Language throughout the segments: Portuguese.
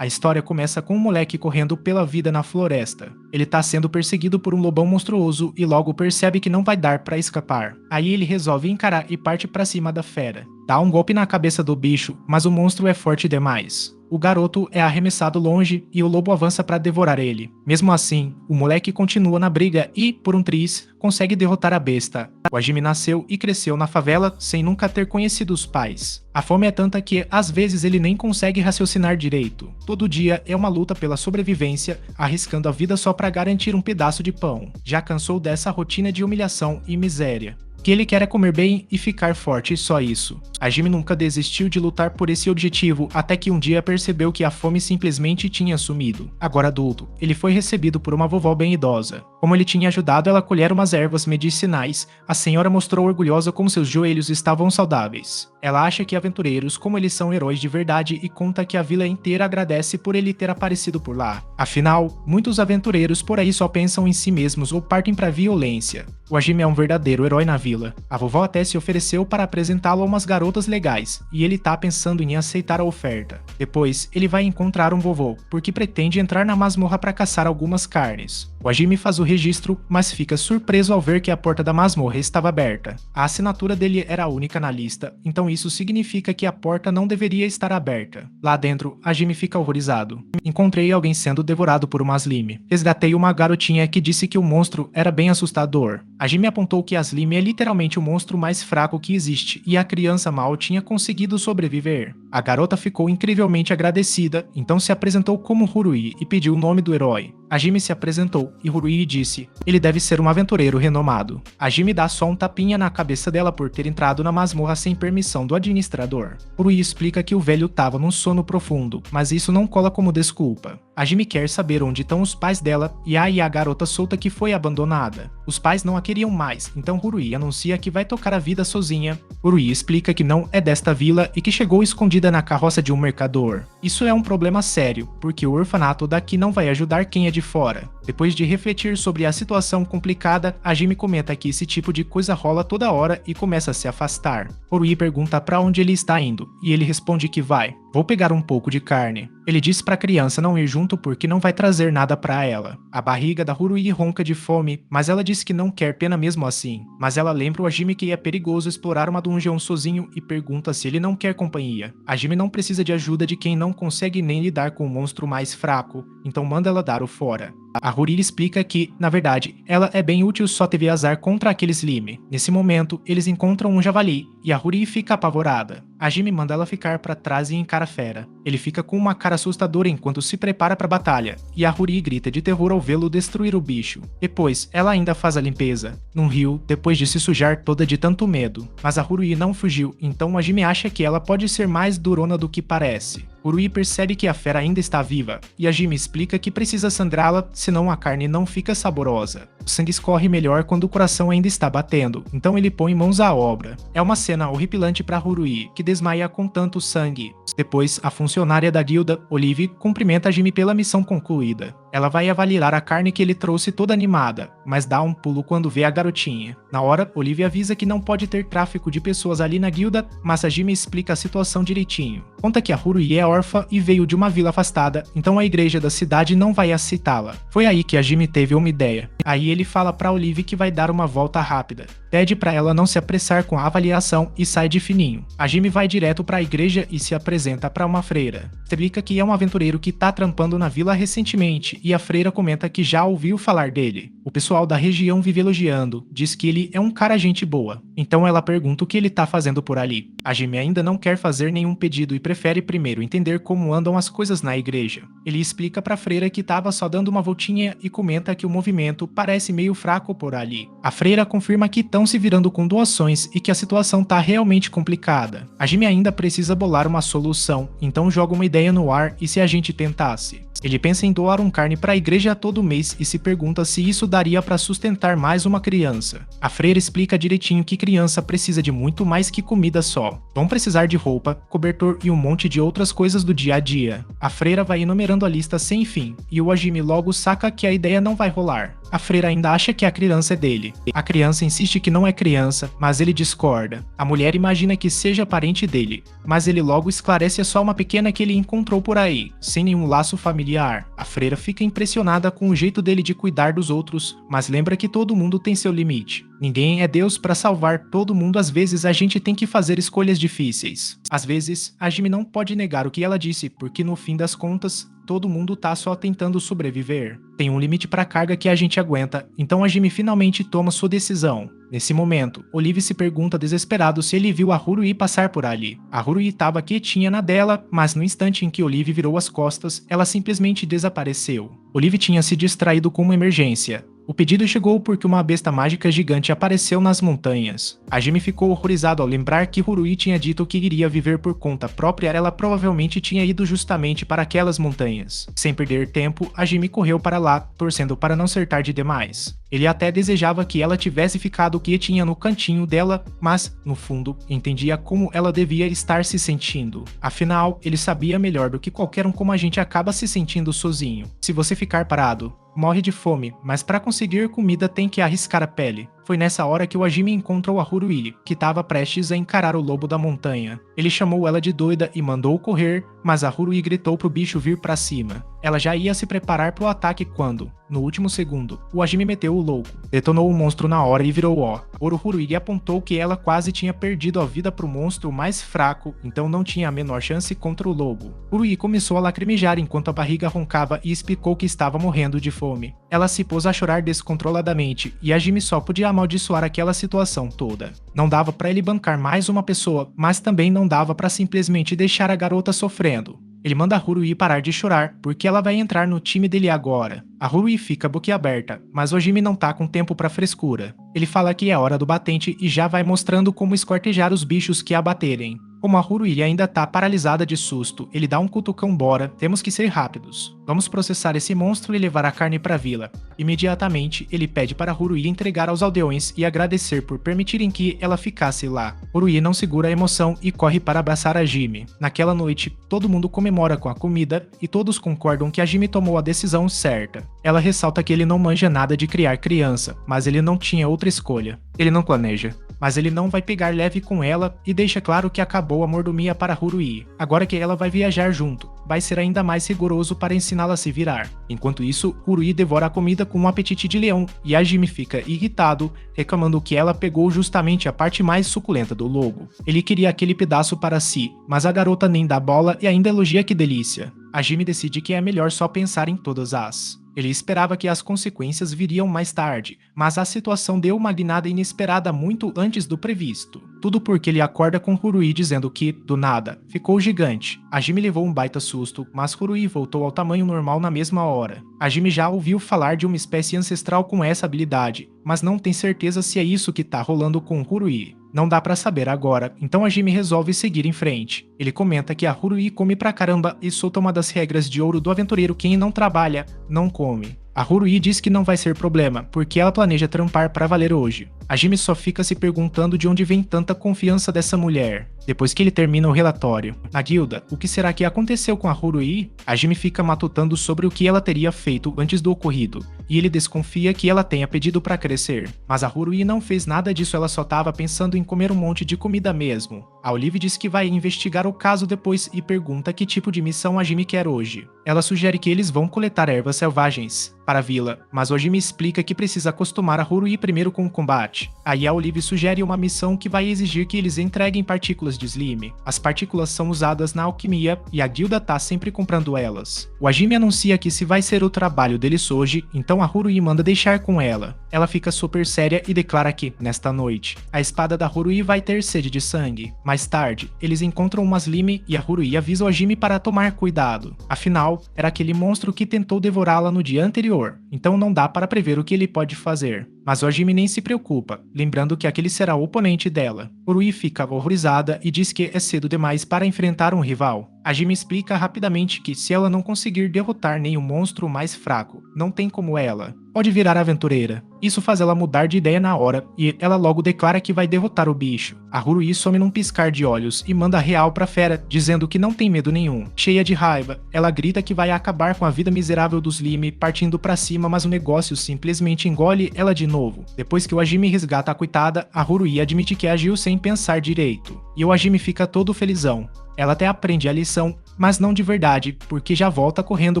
A história começa com um moleque correndo pela vida na floresta. Ele tá sendo perseguido por um lobão monstruoso e logo percebe que não vai dar pra escapar. Aí ele resolve encarar e parte pra cima da fera. Dá um golpe na cabeça do bicho, mas o monstro é forte demais. O garoto é arremessado longe e o lobo avança para devorar ele. Mesmo assim, o moleque continua na briga e, por um triz, consegue derrotar a besta. O Hajime nasceu e cresceu na favela sem nunca ter conhecido os pais. A fome é tanta que, às vezes, ele nem consegue raciocinar direito. Todo dia é uma luta pela sobrevivência, arriscando a vida só para garantir um pedaço de pão. Já cansou dessa rotina de humilhação e miséria. O que ele quer é comer bem e ficar forte, só isso. Hajime nunca desistiu de lutar por esse objetivo até que um dia percebeu que a fome simplesmente tinha sumido. Agora adulto, ele foi recebido por uma vovó bem idosa. Como ele tinha ajudado ela a colher umas ervas medicinais, a senhora mostrou orgulhosa como seus joelhos estavam saudáveis. Ela acha que aventureiros como eles são heróis de verdade e conta que a vila inteira agradece por ele ter aparecido por lá. Afinal, muitos aventureiros por aí só pensam em si mesmos ou partem pra violência. O Hajime é um verdadeiro herói na vila. A vovó até se ofereceu para apresentá-lo a umas garotas legais, e ele tá pensando em aceitar a oferta. Depois, ele vai encontrar um vovô, porque pretende entrar na masmorra para caçar algumas carnes. O Hajime faz o registro, mas fica surpreso ao ver que a porta da masmorra estava aberta. A assinatura dele era a única na lista, então isso significa que a porta não deveria estar aberta. Lá dentro, Hajime fica horrorizado. Encontrei alguém sendo devorado por uma slime. Resgatei uma garotinha que disse que o monstro era bem assustador. Hajime apontou que a slime é literalmente o monstro mais fraco que existe e a criança mal tinha conseguido sobreviver. A garota ficou incrivelmente agradecida, então se apresentou como Hurui e pediu o nome do herói. Hajime se apresentou e Hurui disse: ele deve ser um aventureiro renomado. Hajime dá só um tapinha na cabeça dela por ter entrado na masmorra sem permissão do administrador. Hurui explica que o velho estava num sono profundo, mas isso não cola como desculpa. Hajime quer saber onde estão os pais dela e aí a garota solta que foi abandonada. Os pais não a queriam mais, então Hurui anuncia que vai tocar a vida sozinha. Hurui explica que não é desta vila e que chegou escondida na carroça de um mercador. Isso é um problema sério, porque o orfanato daqui não vai ajudar quem é de fora. Depois de refletir sobre a situação complicada, Hajime comenta que esse tipo de coisa rola toda hora e começa a se afastar. Hurui pergunta para onde ele está indo, e ele responde que vai: vou pegar um pouco de carne. Ele diz para a criança não ir junto porque não vai trazer nada para ela. A barriga da Hurui ronca de fome, mas ela diz que não quer pena mesmo assim. Mas ela lembra o Hajime que é perigoso explorar uma dungeon sozinho e pergunta se ele não quer companhia. Hajime não precisa de ajuda de quem não consegue nem lidar com o monstro mais fraco, então manda ela dar o fora. A Hurui explica que, na verdade, ela é bem útil, só teve azar contra aquele slime. Nesse momento, eles encontram um javali, e a Hurui fica apavorada. Hajime manda ela ficar para trás e encara a fera. Ele fica com uma cara assustadora enquanto se prepara para a batalha, e a Hurui grita de terror ao vê-lo destruir o bicho. Depois, ela ainda faz a limpeza, num rio, depois de se sujar toda de tanto medo. Mas a Hurui não fugiu, então Hajime acha que ela pode ser mais durona do que parece. Hurui percebe que a fera ainda está viva, e Hajime explica que precisa sangrá-la, senão a carne não fica saborosa. O sangue escorre melhor quando o coração ainda está batendo, então ele põe mãos à obra. É uma cena horripilante para Hurui, que desmaia com tanto sangue. Depois, a funcionária da guilda, Olive, cumprimenta Hajime pela missão concluída. Ela vai avaliar a carne que ele trouxe toda animada, mas dá um pulo quando vê a garotinha. Na hora, Olive avisa que não pode ter tráfico de pessoas ali na guilda, mas Hajime explica a situação direitinho. Conta que a Hurui é órfã e veio de uma vila afastada, então a igreja da cidade não vai aceitá-la. Foi aí que Hajime teve uma ideia. Aí ele fala pra Olive que vai dar uma volta rápida. Pede pra ela não se apressar com a avaliação e sai de fininho. Hajime vai direto pra igreja e se apresenta pra uma freira. Explica que é um aventureiro que tá trampando na vila recentemente e a freira comenta que já ouviu falar dele. O pessoal da região vive elogiando, diz que ele é um cara gente boa. Então ela pergunta o que ele tá fazendo por ali. Hajime ainda não quer fazer nenhum pedido e prefere primeiro entender como andam as coisas na igreja. Ele explica pra freira que tava só dando uma voltinha e comenta que o movimento parece meio fraco por ali. A freira confirma que estão se virando com doações e que a situação tá realmente complicada. Hajime ainda precisa bolar uma solução, então joga uma ideia no ar e se a gente tentasse. Ele pensa em doar carne para a igreja todo mês e se pergunta se isso daria para sustentar mais uma criança. A freira explica direitinho que criança precisa de muito mais que comida só. Vão precisar de roupa, cobertor e um monte de outras coisas do dia a dia. A freira vai enumerando a lista sem fim, e o Hajime logo saca que a ideia não vai rolar. A freira ainda acha que a criança é dele. A criança insiste que não é criança, mas ele discorda. A mulher imagina que seja parente dele, mas ele logo esclarece é só uma pequena que ele encontrou por aí, sem nenhum laço familiar. A freira fica impressionada com o jeito dele de cuidar dos outros, mas lembra que todo mundo tem seu limite. Ninguém é Deus para salvar todo mundo, às vezes a gente tem que fazer escolhas difíceis. Às vezes, a Jimmy não pode negar o que ela disse, porque no fim das contas, todo mundo tá só tentando sobreviver. Tem um limite para a carga que a gente aguenta, então a Jimmy finalmente toma sua decisão. Nesse momento, Olive se pergunta desesperado se ele viu a Haruhi passar por ali. A Haruhi estava quietinha na dela, mas no instante em que Olive virou as costas, ela simplesmente desapareceu. Olive tinha se distraído com uma emergência. O pedido chegou porque uma besta mágica gigante apareceu nas montanhas. A Jimmy ficou horrorizado ao lembrar que Haruhi tinha dito que iria viver por conta própria, ela provavelmente tinha ido justamente para aquelas montanhas. Sem perder tempo, a Jimmy correu para lá, torcendo para não ser tarde demais. Ele até desejava que ela tivesse ficado quietinha no cantinho dela, mas, no fundo, entendia como ela devia estar se sentindo. Afinal, ele sabia melhor do que qualquer um como a gente acaba se sentindo sozinho. Se você ficar parado, morre de fome, mas para conseguir comida tem que arriscar a pele. Foi nessa hora que o Hajime encontrou a Haruhi, que estava prestes a encarar o lobo da montanha. Ele chamou ela de doida e mandou correr, mas a Haruhi gritou pro bicho vir pra cima. Ela já ia se preparar pro ataque quando, no último segundo, o Hajime meteu o louco, detonou o monstro na hora e virou ó. Haruhi apontou que ela quase tinha perdido a vida pro monstro mais fraco, então não tinha a menor chance contra o lobo. Haruhi começou a lacrimejar enquanto a barriga roncava e explicou que estava morrendo de fome. Ela se pôs a chorar descontroladamente e Hajime só podia amaldiçoar aquela situação toda. Não dava pra ele bancar mais uma pessoa, mas também não dava pra simplesmente deixar a garota sofrendo. Ele manda a Haruhi parar de chorar, porque ela vai entrar no time dele agora. A Haruhi fica boquiaberta, mas o Hajime não tá com tempo pra frescura. Ele fala que é hora do batente e já vai mostrando como esquartejar os bichos que a baterem. Como a Haruhi ainda tá paralisada de susto, ele dá um cutucão bora, temos que ser rápidos. Vamos processar esse monstro e levar a carne pra vila. Imediatamente, ele pede para Haruhi entregar aos aldeões e agradecer por permitirem que ela ficasse lá. Haruhi não segura a emoção e corre para abraçar a Jimmy. Naquela noite, todo mundo comemora com a comida e todos concordam que a Jimmy tomou a decisão certa. Ela ressalta que ele não manja nada de criar criança, mas ele não tinha outra escolha. Ele não planeja. Mas ele não vai pegar leve com ela e deixa claro que acabou a mordomia para Haruhi. Agora que ela vai viajar junto, vai ser ainda mais rigoroso para ensiná-la a se virar. Enquanto isso, Haruhi devora a comida com um apetite de leão e a Jimmy fica irritado, reclamando que ela pegou justamente a parte mais suculenta do lobo. Ele queria aquele pedaço para si, mas a garota nem dá bola e ainda elogia que delícia. A Jimmy decide que é melhor só pensar em todas as. Ele esperava que as consequências viriam mais tarde, mas a situação deu uma guinada inesperada muito antes do previsto. Tudo porque ele acorda com Haruhi dizendo que, do nada, ficou gigante. A Jimmy levou um baita susto, mas Haruhi voltou ao tamanho normal na mesma hora. A Jimmy já ouviu falar de uma espécie ancestral com essa habilidade, mas não tem certeza se é isso que tá rolando com Haruhi. Não dá pra saber agora, então a Jimmy resolve seguir em frente. Ele comenta que a Haruhi come pra caramba e solta uma das regras de ouro do aventureiro: quem não trabalha, não come. A Haruhi diz que não vai ser problema, porque ela planeja trampar pra valer hoje. A Jimmy só fica se perguntando de onde vem tanta confiança dessa mulher. Depois que ele termina o relatório. Na guilda, o que será que aconteceu com a Haruhi? A Jimmy fica matutando sobre o que ela teria feito antes do ocorrido, e ele desconfia que ela tenha pedido pra crescer. Mas a Haruhi não fez nada disso, ela só tava pensando em comer um monte de comida mesmo. A Olive diz que vai investigar o caso depois e pergunta que tipo de missão a Jimmy quer hoje. Ela sugere que eles vão coletar ervas selvagens para a vila, mas o Jimmy explica que precisa acostumar a Haruhi primeiro com o combate. Aí a Olive sugere uma missão que vai exigir que eles entreguem partículas de slime. As partículas são usadas na alquimia e a guilda tá sempre comprando elas. O Hajime anuncia que se vai ser o trabalho deles hoje, então a Haruhi manda deixar com ela. Ela fica super séria e declara que, nesta noite, a espada da Haruhi vai ter sede de sangue. Mais tarde, eles encontram uma slime e a Haruhi avisa o Hajime para tomar cuidado. Afinal, era aquele monstro que tentou devorá-la no dia anterior, então não dá para prever o que ele pode fazer. Mas o Hajime nem se preocupa, lembrando que aquele será o oponente dela. Haruhi fica horrorizada e diz que é cedo demais para enfrentar um rival. A Jimmy explica rapidamente que se ela não conseguir derrotar nenhum monstro mais fraco, não tem como ela pode virar aventureira. Isso faz ela mudar de ideia na hora e ela logo declara que vai derrotar o bicho. A Haruhi some num piscar de olhos e manda real pra fera, dizendo que não tem medo nenhum. Cheia de raiva, ela grita que vai acabar com a vida miserável dos Lime, partindo pra cima, mas o negócio simplesmente engole ela de novo. Depois que o Hajime resgata a coitada, a Haruhi admite que agiu sem pensar direito. E o Hajime fica todo felizão. Ela até aprende a lição, mas não de verdade, porque já volta correndo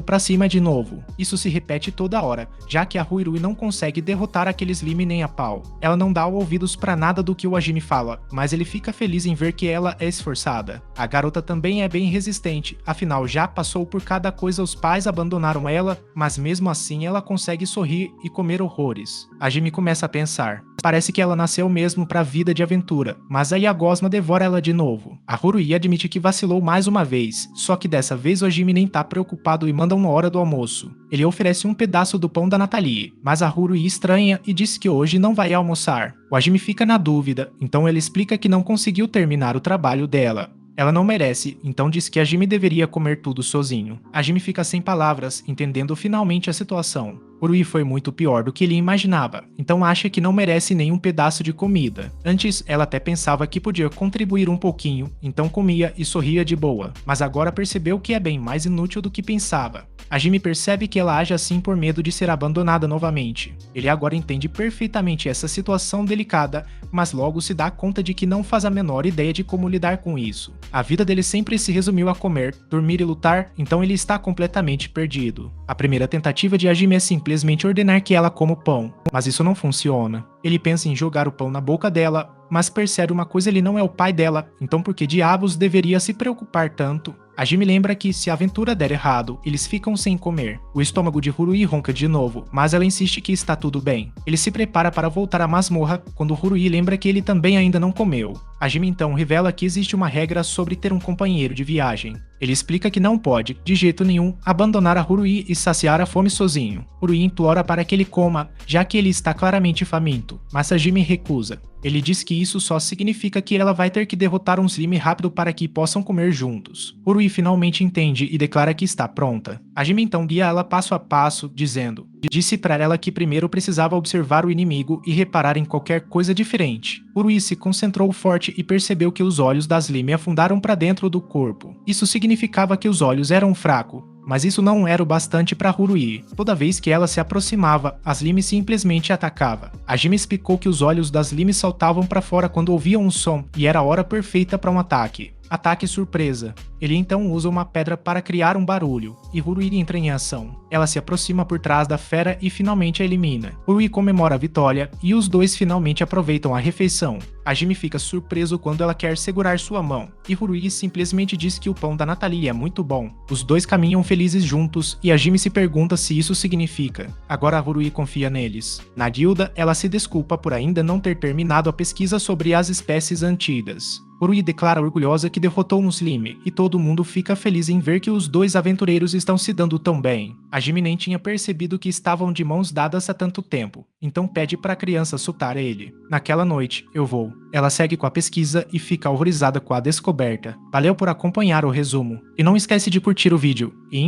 pra cima de novo. Isso se repete toda hora, já que a Haruhi não consegue derrotar aqueles Lime nem a pau. Ela não dá ouvidos pra nada do que o Hajime fala, mas ele fica feliz em ver que ela é esforçada. A garota também é bem resistente, afinal já passou por cada coisa, os pais abandonaram ela, mas mesmo assim ela consegue sorrir e comer horrores. A Hajime começa a pensar. Parece que ela nasceu mesmo pra vida de aventura, mas aí a gosma devora ela de novo. A Haruhi admite que vacilou mais uma vez, só que dessa vez o Hajime nem tá preocupado e manda uma hora do almoço. Ele oferece um pedaço do pão da Nathalie, mas a Haruhi estranha e diz que hoje não vai almoçar. O Hajime fica na dúvida, então ele explica que não conseguiu terminar o trabalho dela. Ela não merece, então diz que a Jimmy deveria comer tudo sozinho. A Jimmy fica sem palavras, entendendo finalmente a situação. Haruhi foi muito pior do que ele imaginava, então acha que não merece nenhum pedaço de comida. Antes, ela até pensava que podia contribuir um pouquinho, então comia e sorria de boa, mas agora percebeu que é bem mais inútil do que pensava. A Jimmy percebe que ela age assim por medo de ser abandonada novamente. Ele agora entende perfeitamente essa situação delicada, mas logo se dá conta de que não faz a menor ideia de como lidar com isso. A vida dele sempre se resumiu a comer, dormir e lutar, então ele está completamente perdido. A primeira tentativa de Hajime é simplesmente ordenar que ela coma o pão, mas isso não funciona. Ele pensa em jogar o pão na boca dela, mas percebe uma coisa: ele não é o pai dela, então por que diabos deveria se preocupar tanto? A Jimmy lembra que se a aventura der errado, eles ficam sem comer. O estômago de Haruhi ronca de novo, mas ela insiste que está tudo bem. Ele se prepara para voltar à masmorra quando Haruhi lembra que ele também ainda não comeu. A Jimmy então revela que existe uma regra sobre ter um companheiro de viagem. Ele explica que não pode, de jeito nenhum, abandonar a Haruhi e saciar a fome sozinho. Haruhi implora para que ele coma, já que ele está claramente faminto, mas a Jimmy recusa. Ele diz que isso só significa que ela vai ter que derrotar um Slime rápido para que possam comer juntos. Haruhi finalmente entende e declara que está pronta. A Jimmy então guia ela passo a passo, dizendo: disse para ela que primeiro precisava observar o inimigo e reparar em qualquer coisa diferente. Haruhi se concentrou forte e percebeu que os olhos das Slime afundaram para dentro do corpo. Isso significava que os olhos eram fracos. Mas isso não era o bastante para Haruhi. Toda vez que ela se aproximava, a Slime simplesmente atacava. A Jimmy explicou que os olhos das Slime saltavam para fora quando ouviam um som e era a hora perfeita para um ataque. Ataque surpresa. Ele então usa uma pedra para criar um barulho, e Haruhi entra em ação. Ela se aproxima por trás da fera e finalmente a elimina. Haruhi comemora a vitória e os dois finalmente aproveitam a refeição. A Jimmy fica surpreso quando ela quer segurar sua mão, e Haruhi simplesmente diz que o pão da Nathalie é muito bom. Os dois caminham felizes juntos e a Jimmy se pergunta se isso significa. Agora a Haruhi confia neles. Na guilda, ela se desculpa por ainda não ter terminado a pesquisa sobre as espécies antigas. Haruhi declara orgulhosa que derrotou um Slime, e todo mundo fica feliz em ver que os dois aventureiros estão se dando tão bem. A Jimmy nem tinha percebido que estavam de mãos dadas há tanto tempo, então pede para a criança soltar ele. Naquela noite, eu vou. Ela segue com a pesquisa e fica horrorizada com a descoberta. Valeu por acompanhar o resumo. E não esquece de curtir o vídeo. E